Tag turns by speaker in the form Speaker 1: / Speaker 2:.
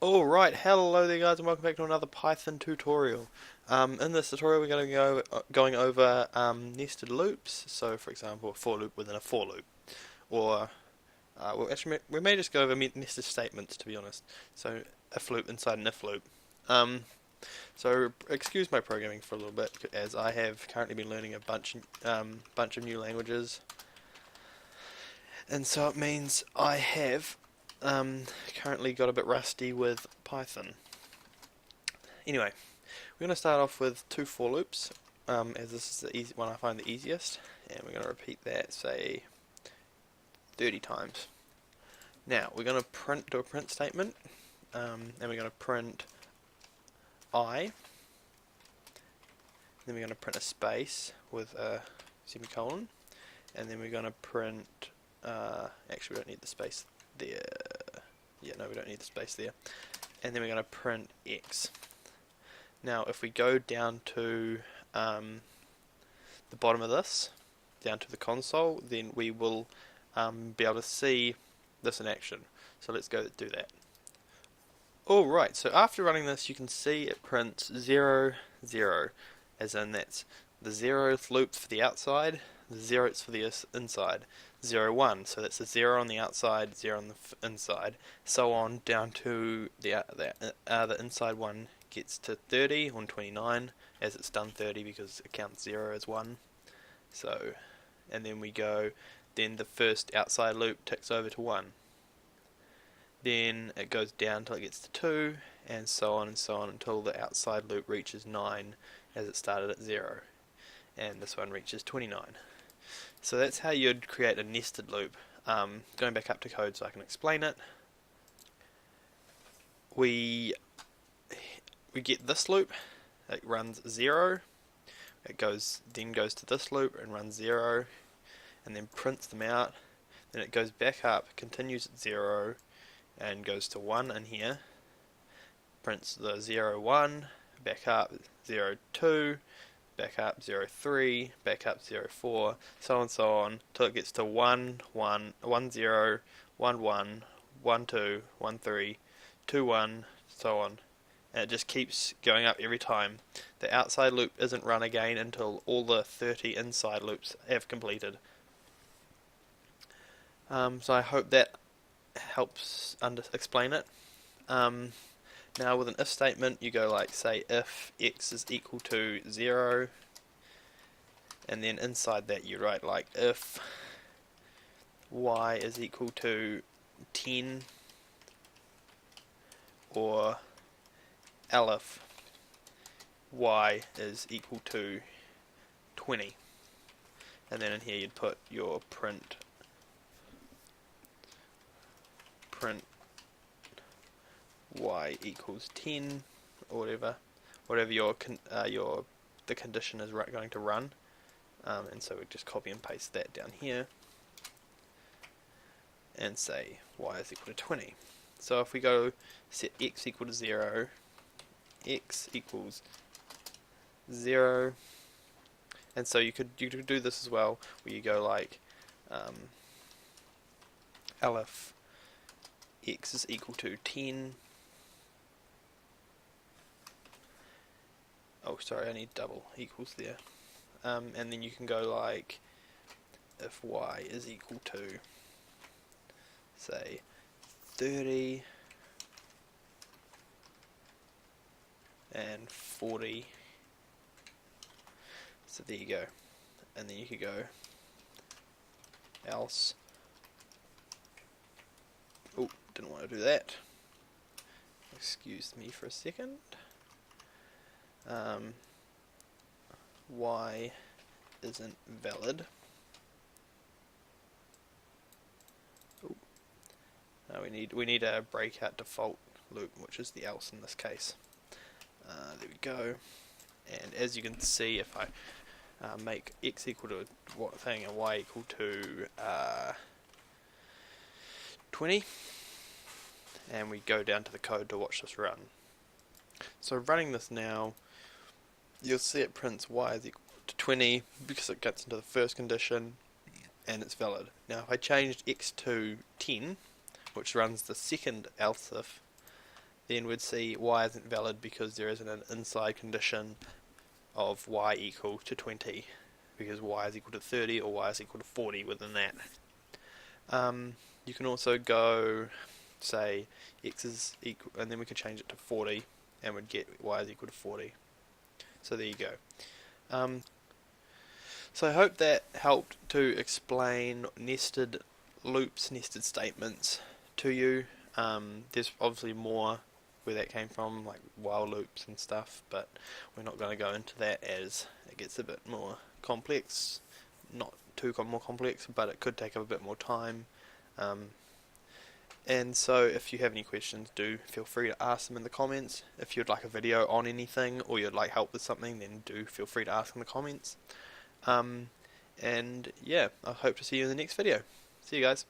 Speaker 1: Alright, hello there guys and welcome back to another Python tutorial. In this tutorial we're going to go going over nested loops, so for example a for loop within a for loop, or well actually we may just go over nested statements to be honest, so if loop inside an if loop. Um, so excuse my programming for a little bit as I have currently been learning a bunch of new languages, and so it means I have currently got a bit rusty with Python. Anyway, we're going to start off with two for loops, as this is the easy one I find the easiest, and we're going to repeat that, say, 30 times. Now, we're going to do a print statement, and we're going to print I, then we're going to print a space with a semicolon, and then we're going to print, actually we don't need the space there, yeah, no we don't need the space there, and then we're going to print X. Now, if we go down to the bottom of this, down to the console, then we will be able to see this in action. So let's go do that. Alright, so after running this, you can see it prints 0, 0, as in that's the 0th loop for the outside, the 0th for the inside, 0, 1, so that's a 0 on the outside, 0 on the inside, so on down to the inside one gets to 30 on 29, as it's done 30 because it counts 0 as 1. So, and then we go, then the first outside loop ticks over to 1. Then it goes down till it gets to 2, and so on until the outside loop reaches 9, as it started at 0. And this one reaches 29. So that's how you'd create a nested loop. Going back up to code so I can explain it. We get this loop, it runs 0, it then goes to this loop and runs 0, and then prints them out, then it goes back up, continues at 0, and goes to 1 in here, prints the 0, 1, back up 0, 2, back up 0, 3, back up 0, 4, so on, till it gets to 1, 1, 1, 0, 1, 1, 1, 2, 1, 3, 2, 1, so on. And it just keeps going up every time. The outside loop isn't run again until all the 30 inside loops have completed. So I hope that helps explain it. Now with an if statement, you go like, say, if x is equal to 0, and then inside that you write like if y is equal to 10, or elif y is equal to 20, and then in here you'd put your print y equals 10, or whatever the condition is going to run, and so we just copy and paste that down here and say y is equal to 20. So if we go set x equal to 0, x equals 0, and so you could do this as well, where you go like elif x is equal to 10. Oh, sorry, I need double equals there. And then you can go like if y is equal to, say, 30 and 40. So there you go. And then you could go else. Oh, didn't want to do that. Excuse me for a second. Y isn't valid. Oh, we need a breakout default loop, which is the else in this case. There we go. And as you can see, if I make x equal to what thing and y equal to 20, and we go down to the code to watch this run. So running this now, you'll see it prints y is equal to 20 because it gets into the first condition and it's valid. Now if I changed x to 10, which runs the second else if, then we'd see y isn't valid because there isn't an inside condition of y equal to 20, because y is equal to 30 or y is equal to 40 within that. You can also go, say, x is equal, and then we could change it to 40, and we'd get y is equal to 40. So there you go. So I hope that helped to explain nested loops, nested statements to you. There's obviously more where that came from, like while loops and stuff, but we're not going to go into that as it gets a bit more complex. Not too more complex, but it could take up a bit more time. And so if you have any questions, do feel free to ask them in the comments. If you'd like a video on anything, or you'd like help with something, then do feel free to ask in the comments. And yeah, I hope to see you in the next video. See you guys.